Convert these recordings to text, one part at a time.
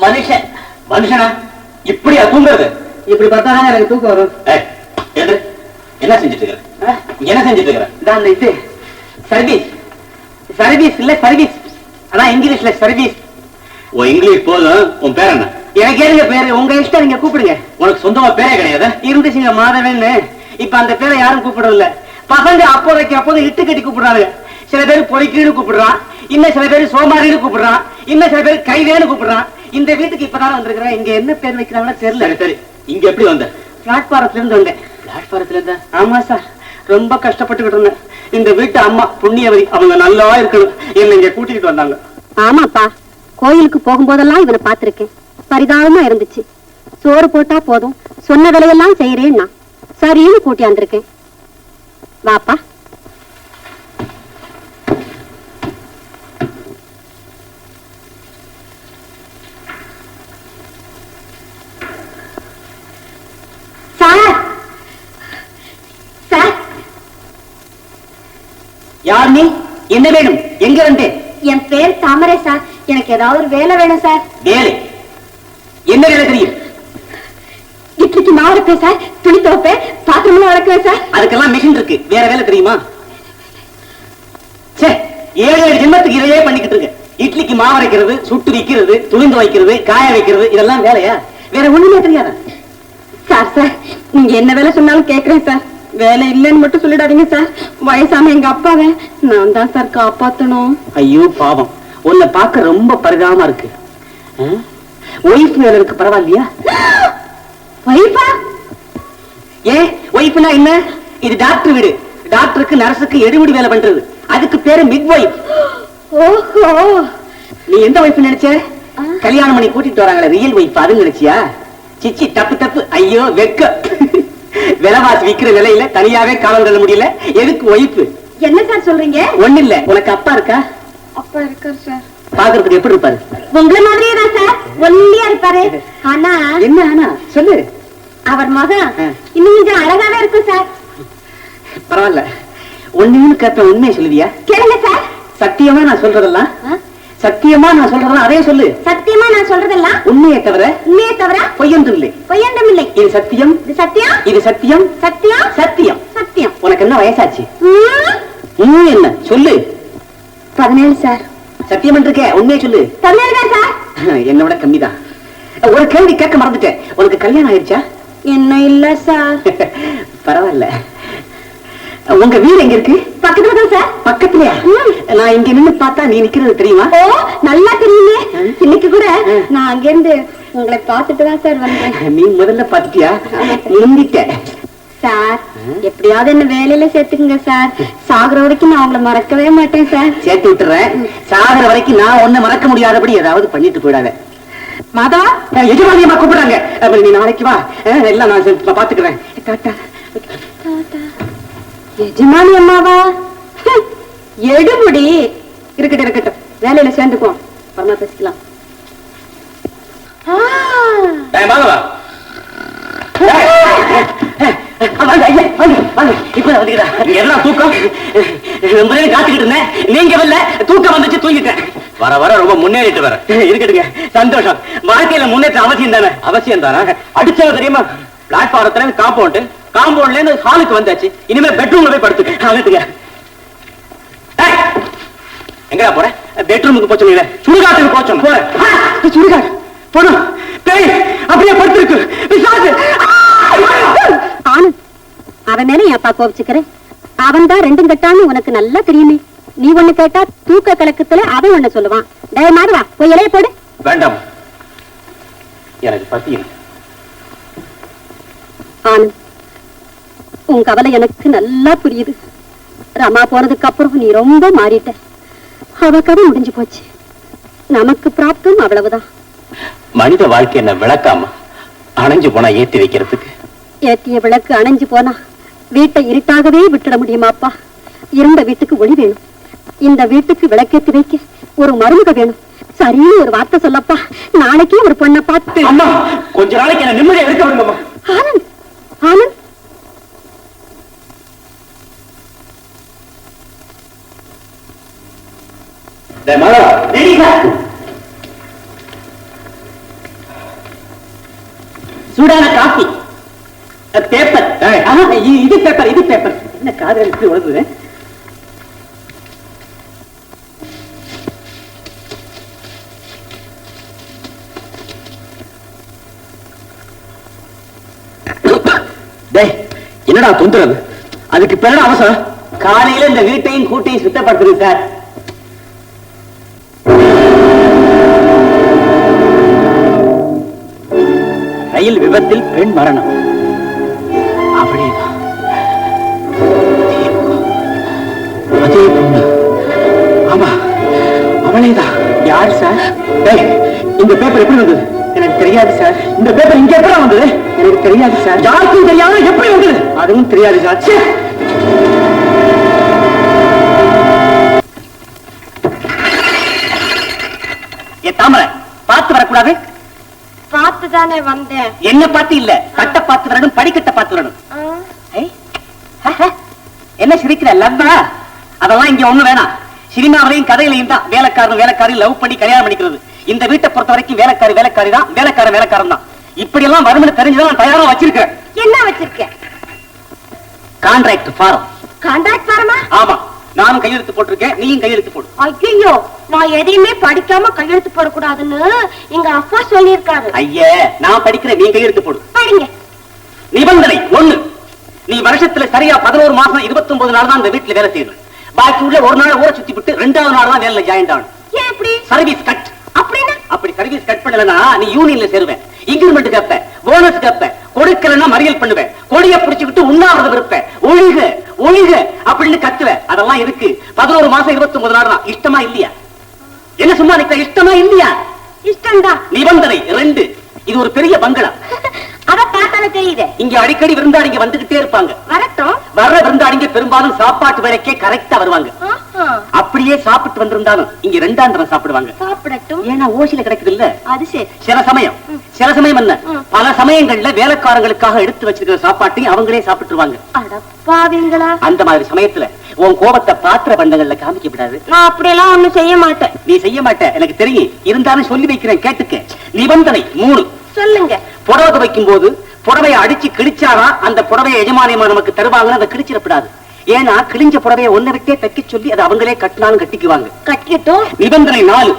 மனுஷன் மனுஷனா இப்படியா தூங்குறது? இப்படி பார்த்தாதான் எனக்கு தூக்கம் வரும். என்ன செஞ்சுட்டு இருக்கிற? என்ன செஞ்சுட்டு இருக்கிற? இது சர்வீஸ். சர்வீஸ் இல்ல சர்வீஸ், அதான் இங்கிலீஷ்ல சர்வீஸ். ஓ இங்கிலீஷ் போதும். உன் பேர் என்ன? எனக்கு ஏங்க பேரு? உங்க இஷ்டம், நீங்க கூப்பிடுங்க. உனக்கு சொந்தமா பேரே கிடையாது? இருந்துச்சுங்க மாதவன்னு. இப்ப அந்த பேரை யாரும் கூப்பிடல. பசங்க அப்போதைக்கு அப்போது இட்டு கட்டி கூப்பிடுறாங்க. சில பேர் பொறிக்கீடு கூப்பிடுறான், இன்னும் சில பேர் சோமாரின்னு கூப்பிடுறான், இன்னும் சில பேர் கைவேன்னு கூப்பிடுறான். இந்த வீட்டுக்கு இப்பதான் வந்திருக்கிறேன். இங்க என்ன பேர் வைக்கிறாங்களோ தெரியல. சரி இங்க எப்படி வந்த? பிளாட்பாரத்துல இருந்து வந்தேன். பிளாட்பாரத்துல இருந்தா? ஆமா சார், ரொம்ப கஷ்டப்பட்டுக்கிட்டு இருந்தேன். இந்த வீட்டு அம்மா புண்ணியவதி, அவங்க நல்லா இருக்கணும், என்ன இங்க கூட்டிட்டு வந்தாங்க. ஆமாப்பா, கோயிலுக்கு போகும்போதெல்லாம் இவனை பார்த்திருக்கேன். பரிதாபமா இருந்துச்சு. சோறு போட்டா போதும், சொன்ன வேலையெல்லாம் செய்யறேன்னா சரின்னு கூட்டி வந்திருக்கேன். வாப்பா. யார் நீ? என்ன வேணும்? எங்க வந்து? என் பேர் தாமரை சார். எனக்கு ஏதாவது ஒரு வேலை வேணும் சார். வேலை? என்ன வேலை தெரியும்? இட்லிக்கு மாவு அரைப்பேன் சார், துணி துவைப்பேன், பாத்திரம் வளர்க்குவேன் சார். அதுக்கெல்லாம் மிஷின் இருக்கு, வேற வேலை தெரியுமா? 7 ஜென்மத்துக்கு இதையே பண்ணிக்கிட்டு இருக்கு. இட்லிக்கு மாவு அரைக்கிறது, சுட்டு விக்கிறது, துணி துவைக்கிறது, காய வைக்கிறது, இதெல்லாம் வேலையா? வேற ஒண்ணுமே தெரியாதா? சார் சார், நீங்க என்ன வேலை சொன்னாலும் கேட்கிறேன் சார். வேலை இல்லைன்னு மட்டும் சொல்லிடாதீங்க சார். வயசான எங்க அப்பாவை நான் தான் சார் காப்பாத்தணும். ஐயோ பாவம், உன்னை பார்க்க ரொம்ப பரிதாபமா இருக்கு. ஒய்ஃப் வேலை இருக்கு, பரவாயில்லையா? ஒய்ஃபா? ஏன் ஒய்ஃப்னா என்ன? இது டாக்டர் வீடு. டாக்டருக்கு நர்ஸுக்கு எடுபடி வேலை பண்றது, அதுக்கு பேரு மிட் ஒய்ஃப். ஓஹோ, நீ எந்த ஒய்ஃப் நினைச்ச? கல்யாணம் பண்ணி கூட்டிட்டு வராங்களே ரியல் ஒய்ஃப், அது நினைச்சியா? சிச்சி, தப்பு தப்பு. ஐயோ வெக்க. விலைவாசி விக்கிற நிலையில தனியாவே காலம் தள்ள முடியல, எதுக்கு ஒய்ஃப்? என்ன சார் சொல்றீங்க? ஒண்ணு இல்ல. உனக்கு அப்பா இருக்கா? அப்பா இருக்கார் சார். பாக்குறதுக்கு எப்படி இருப்பாரு? உங்களை மாதிரியே தான் சார், ஒல்லியா இருப்பாரு. ஆனா என்ன ஆனா சொல்லு. அவர் மகன் இன்னும் கொஞ்சம் அழகாவே இருக்கும் சார். பரவாயில்ல, ஒண்ணு கேட்பேன், உண்மையை சொல்லுவியா? கேளுங்க சார். சத்தியமா நான் சொல்றதெல்லாம்? சத்தியமா நான் சொல்றதெல்லாம் அதே சொல்லு. சத்தியமா நான் சொல்றதெல்லாம் உண்மையை தவிர? உண்மையை தவிர பொய்யொன்றும் இல்லை. பொய்யொன்றும் இல்லை. இது சத்தியம். இது சத்தியம். இது சத்தியம். சத்தியம். சத்தியம். சத்தியம். உனக்கு என்ன வயசாச்சு? என்ன சொல்லு? 17 சார். சத்தியம் இருக்கே, உண்மையை சொல்லு. 17 தான் சார். என்னை விட கம்மிதான். ஒரு கேள்வி கேட்க மறந்துட்டேன், உனக்கு கல்யாணம் ஆயிடுச்சா? என்ன இல்ல சார். பரவாயில்ல. உங்க வீடு எங்க இருக்கு? பக்கத்துல தான் சார். பக்கத்துலயா? நான் இங்க நின்னு பார்த்தா நீ நிக்கிறது தெரியுமா? ஓ, நல்லா தெரியுமே. இன்னைக்கு கூட நான் அங்க இருந்து உங்களை பார்த்துட்டு தான் சார் வந்தேன். நீ முதல்ல பாத்துட்டியா? முந்திட்ட சார். எப்படியாவது என்ன வேலையில சேர்த்துக்குங்க சார். சாகுற வரைக்கும் நான் உங்களை மறக்கவே மாட்டேன் சார். சேர்த்து விட்டுறேன். சாகுற வரைக்கும் நான் ஒண்ணு மறக்க முடியாதபடி ஏதாவது பண்ணிட்டு போயிடாத. மாதா, எஜமானியம்மா கூப்பிடுறாங்க. நீ நாளைக்கு வா, எல்லாம் நான் பாத்துக்கிறேன். டாட்டா. எஜமானி அம்மாவா? எடுபடி. இருக்கட்டும் இருக்கட்டும், வேலையில சேர்ந்துக்குவோம், அப்புறமா பேசிக்கலாம். காத்துக்கிட்டு இருந்தேன், நீங்க வரல, தூக்கம் வந்துச்சு, தூங்கிட்டேன். வர வர ரொம்ப முன்னேறிட்டு வர. இருக்கட்டுங்க, சந்தோஷம். வாழ்க்கையில முன்னேற்ற அவசியம் தானே? அவசியம் தானே. அடிச்சவ தெரியுமா? பிளாட்பாரத்துல காம்பவுண்ட், காம்பவுண்ட்ல இருந்து ஹாலுக்கு வந்தாச்சு. இனிமே பெட்ரூம்ல போய் படுத்துக்க. அழுத்துங்க. எங்கடா போற? பெட்ரூமுக்கு போச்சு. சுடுகாட்டுக்கு போச்சோம். போற சுடுகாடு போடும். பேய் அப்படியே படுத்திருக்கு. அவன் மேல என் அப்பா கோபிச்சுக்கிறேன். அவன் தான் ரெண்டும் கட்டான்னு உனக்கு நல்லா தெரியுமே. நீ ஒண்ணு கேட்டா தூக்க கலக்கத்துல அவன் ஒண்ணு சொல்லுவான். டேய் மாறுவா, போய் இலைய போடு. வேண்டாம், எனக்கு பசி. ஆனந்த், உன் கவலை எனக்கு நல்லா புரியுது. ரமா போனதுக்கு அப்புறம் நீ ரொம்ப மாறிட்ட. அவ கதை முடிஞ்சு போச்சு. நமக்கு பிராப்தம் அவ்வளவுதான். மனித வாழ்க்கை என்ன விளக்காம அணைஞ்சு போனா ஏத்தி வைக்கிறதுக்கு? ஏத்திய விளக்கு அணைஞ்சு போனா வீட்டை இருட்டாகவே விட்டுட முடியுமாப்பா? இருந்த வீட்டுக்கு ஒளி வேணும். இந்த வீட்டுக்கு விளக்கேத்தி வைக்க ஒரு மருமக வேணும். சரின்னு ஒரு வார்த்தை சொல்லப்பா. நாளைக்கே ஒரு பொண்ணை பார்த்து. அம்மா, கொஞ்ச நாளைக்கு என்ன நிம்மதியா இருக்க விடுங்கம்மா. ஆனந்த், ஆனந்த், சூடான காபி, பேப்பர். இது பேப்பர், இது பேப்பர். என்ன காதல் இப்படி உழுது? என்னடா தொந்தரவு? அதுக்கு பிறகு அவசரம். காலையில இந்த வீட்டையும் கூட்டையும் சுத்தப்படுத்துது சார். ரயில் விபத்தில் பெண் மரணம். அவளேதான், அதே பொண்ணு. ஆமா, அவளேதான். யார் சார்? இந்த பேப்பர் எப்படி வந்தது? எனக்கு தெரியாது சார். இந்த பேப்பர் இங்க எப்படி வந்தது? எனக்கு தெரியாது சார். யாருக்கும் தெரியாம எப்படி வந்தது? அதுவும் தெரியாது சார். தாமரை, பார்த்து வரக்கூடாது? பார்த்துதானே வந்தேன். என்ன பார்த்து இல்ல, கட்ட பார்த்து வரணும், படிக்கட்ட பார்த்து வரணும். என்ன சிரிக்கிற? லவ்வா? அதெல்லாம் இங்க ஒண்ணு வேணாம். சினிமாவிலையும் கதையிலையும் தான் வேலைக்காரன் வேலைக்காரி லவ் பண்ணி கல்யாணம் பண்ணிக்கிறது. இந்த வீட்டை பொறுத்த வரைக்கும் வேலைக்காரி வேலைக்காரி தான், வேலைக்காரன் வேலைக்காரன் தான். இப்படி எல்லாம் வரும்னு தெரிஞ்சுதான் நான் தயாரா வச்சிருக்கேன். என்ன வச்சிருக்கேன்? Contract form. கான்ட்ராக்ட் ஃபாரமா? ஆமா, நானும் கையெழுத்து போட்டிருக்கேன், நீயும் கையெழுத்து போடு. ஐயோ, நான் எதையுமே படிக்காம கையெழுத்து போடக்கூடாதுன்னு எங்க அப்பா சொல்லியிருக்காரு. ஐயே, நான் படிக்கிறேன், நீ கையெழுத்து போடு. படிங்க. நிபந்தனை 1, நீ வருஷத்துல சரியா 11 மாசம் 29 நாள் தான் இந்த வீட்டுல வேலை செய்யணும். பாக்கி உள்ள ஒரு நாள் ஊரை சுத்தி விட்டு 2வது நாள் தான் வேலையில ஜாயின் ஆகணும். ஏன் இப்படி? Service cut. அப்படின்னா? அப்படி சர்வீஸ் கட் பண்ணலனா நீ யூனியன்ல சேருவேன், இன்கிரிமெண்ட் கேப்ப, போனஸ் கேப்ப, கொடுக்கலன்னா மறியல் பண்ணுவேன், கொடிய புடிச்சுக்கிட்டு உண்ணாவிரதம் இருப்பேன், ஒழுக ஒழுக அப்படின்னு கத்துவ. அதெல்லாம் இருக்கு. 11 மாசம் 29 நாள் தான். இஷ்டமா இல்லையா? என்ன சும்மா நிக்க? இஷ்டமா இல்லையா? இஷ்டம்தான். நிபந்தனை 2, இது ஒரு பெரிய பங்களா. அத பார்த்தாலே தெரியுது. இங்க அடிக்கடி விருந்தாளிங்க வந்துகிட்டே இருப்பாங்க. வரட்டும். வர்ற விருந்தாளிங்க பெரும்பாலும் சாப்பாட்டு வேலைக்கே கரெக்டா வருவாங்க. அப்படியே சாப்பிட்டு வந்திருந்தாலும் இங்க 2ஆம் தரம் சாப்பிடுவாங்க. சாப்பிடட்டும். ஏன்னா ஓசில கிடைக்குது இல்ல. அது சரி. சில சமயம் என்ன, பல சமயங்கள்ல வேலைக்காரங்களுக்காக எடுத்து வச்சிருக்கிற சாப்பாட்டையும் அவங்களே சாப்பிட்டுருவாங்க. அடப்பாவீங்களா? அந்த மாதிரி சமயத்துல உன் கோபத்தை பாத்திர பண்டங்கள்ல காமிக்க விடாது. நான் அப்படியெல்லாம் ஒண்ணும் செய்ய மாட்டேன். நீ செய்ய மாட்ட எனக்கு தெரியும். இருந்தாலும் சொல்லி வைக்கிறேன், கேட்டுக்க. நிபந்தனை 3, சொல்லுங்க. புடவை துவைக்கும் போது புடவையை அடிச்சு கிழிச்சாதான் அந்த புடவையை எஜமானியமா நமக்கு தருவாங்கன்னு அதை கிழிச்சிடப்படாது. ஏன்னா கிழிஞ்ச புடவையை ஒன்ன விட்டே தைக்க சொல்லி அதை அவங்களே கட்டினாலும் கட்டிக்குவாங்க. கட்டிக்கட்டும். நிபந்தனை 4,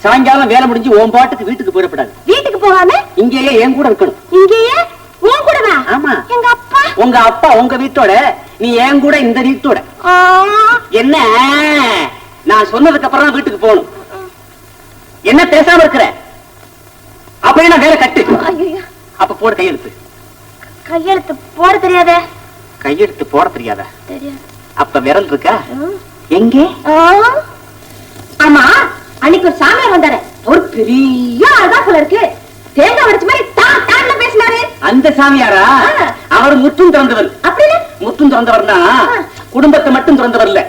சாயங்காலம் வேலை முடிஞ்சு உன் பாட்டுக்கு வீட்டுக்கு போயிடப்படாது. வீட்டுக்கு போகாம இங்கேயே என் கூட இருக்கணும். இங்கேயே உன் கூடவா? ஆமா. எங்க அப்பா? உங்க அப்பா உங்க வீட்டோட, நீ என் கூட இந்த வீட்டோட. என்ன நான் சொன்னதுக்கு அப்புறம் தான் வீட்டுக்கு போகணும். என்ன பேசாம இருக்கிற? அப்படியே நான் வேலை கட்டு. அப்ப போட கையெழுத்து. கையெழுத்து போட தெரியாத? கையெழுத்து போட தெரியாத? தெரியாது. அப்ப விரல் இருக்கா? எங்கே? ஆமா, அன்னைக்கு ஒரு சாமியார் வந்தாரு. ஒரு பெரிய ஆளா போல இருக்கு. தேங்காய் உடைச்ச மாதிரி டான்னு பேசினாரு. அந்த சாமியாரா? அவர் முற்றும் திறந்தவர். அப்படின்னா? முற்றும் திறந்தவர்னா குடும்பத்தை மட்டும் திறந்தவர் இல்ல,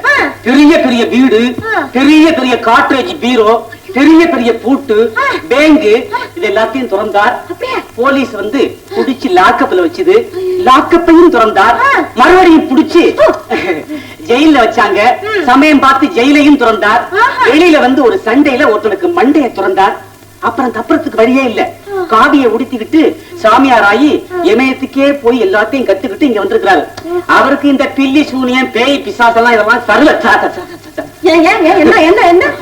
பெரிய பெரிய வீடு, பெரிய பெரிய காட்ரேஜ் பீரோ, பெரிய பெரிய பூட்டு, பேங்கு, இது எல்லாத்தையும் திறந்தார். போலீஸ் வந்து புடிச்சு லாக்கப்ல வச்சது, லாக்கப்பையும் திறந்தார். மறுபடியும் புடிச்சு ஜெயில வச்சாங்க. சமயம் பார்த்து ஜெயிலையும் திறந்தார். வெளியில வந்து ஒரு சண்டையில ஒருத்தனுக்கு மண்டையை திறந்தார். அப்புறம் தப்புறதுக்கு வழியே இல்ல, காவியை உடுத்திக்கிட்டு சாமியார் ஆகி இமயத்துக்கே போய் எல்லாத்தையும் கத்துக்கிட்டு இங்க வந்திருக்கிறாரு. அவருக்கு இந்த பில்லி சூனியம் பேய் பிசாசெல்லாம் இதெல்லாம் சரல.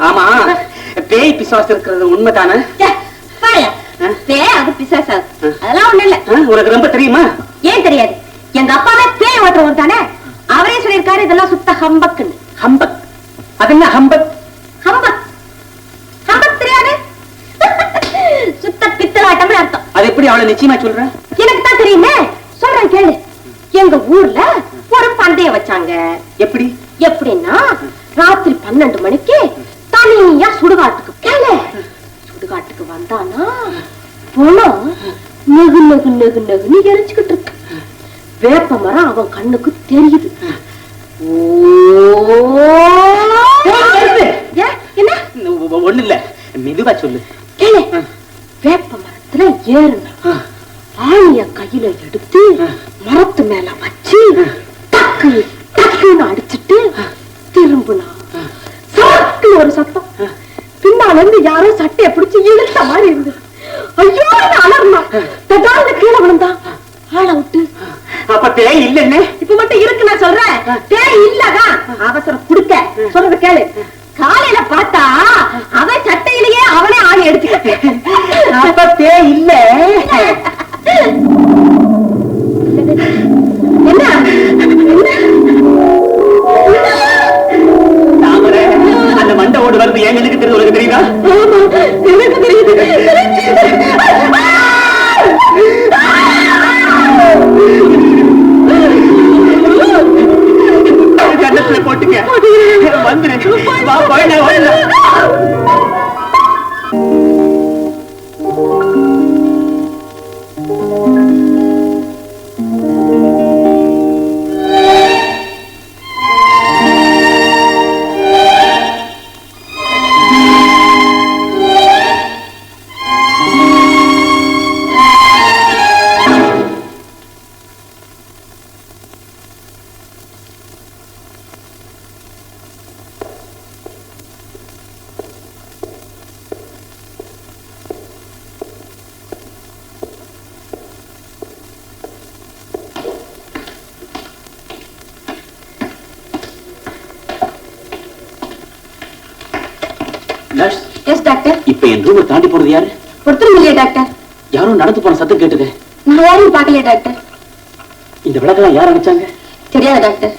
ஆமா, பேய் பிசாசு இருக்கிறது உண்மைதானே? அது பிசாசு அதெல்லாம் ஒண்ணு இல்ல. உனக்கு ரொம்ப தெரியுமா? ஏன் தெரியாது? எங்க அப்பாவே பேய் ஓட்டுறவர் தானே. அவரே சொல்லியிருக்காரு இதெல்லாம் சுத்த ஹம்பக்குன்னு. ஹம்பக்? அது என்ன ஹம்பக்? ஹம்பக் ஹம்பக் தெரியாது? சுத்த பித்தலாட்டம் அர்த்தம். அது எப்படி அவளை நிச்சயமா சொல்ற? எனக்கு தான் தெரியுமே, சொல்றேன் கேளு. எங்க ஊர்ல ஒரு பந்தயம் வச்சாங்க. எப்படி? எப்படின்னா ராத்திரி 12 மணிக்கு தனியா சுடுகாட்டுக்கு கேளு. சுடுகாட்டுக்கு வந்தானா பொணம் நெகு நெகு நெகு நெகுன்னு எரிச்சுக்கிட்டு இருக்கு. வேப்ப மரம் அவன் கண்ணுக்கு தெரியுது. என்ன? ஒண்ணு இல்ல, மெதுவா சொல்லு. கேளு. வேப்ப மரத்துல ஏறுனா ஆணிய கையில எடுத்து மரத்து மேல வச்சு டக்கு டக்குன்னு அடிச்சுட்டு திரும்பினா ஒரு சத்தம். பின்னால இருந்து யாரோ சட்டையை பிடிச்சு இழுத்த மாதிரி இருந்தது. ஐயோ அலர்மா தடால்னு கீழே விழுந்தான். ஆள விட்டு அப்ப பேய் இல்லன்னு இப்ப மட்டும் இருக்கு நான் சொல்றேன். பேய் இல்லதான் அவசரம் குடுக்க சொல்றது கேளு. காலையில பார்த்தா அவன் சட்டையிலேயே அவனே ஆணி எடுத்துக்கிட்டு. அப்ப பேய் இல்ல. என்ன தாமரை அந்த மண்டை ஓடு வருது ஏன் எனக்கு தெரியுது உனக்கு தெரியுதா? எனக்கு தெரியுது. கண்ணத்துல போட்டுக்க வந்துரு. வா போயிட நர்ஸ். Yes doctor. இப்ப என் ரூமை தாண்டி போறது யாரு? ஒருத்தரும் இல்லையா டாக்டர்? யாரும் நடந்து போன சத்தம் கேட்டுது. நான் யாரையும் பார்க்கலையே டாக்டர். இந்த விளக்கெல்லாம் யார் அடிச்சாங்க? தெரியாது டாக்டர்.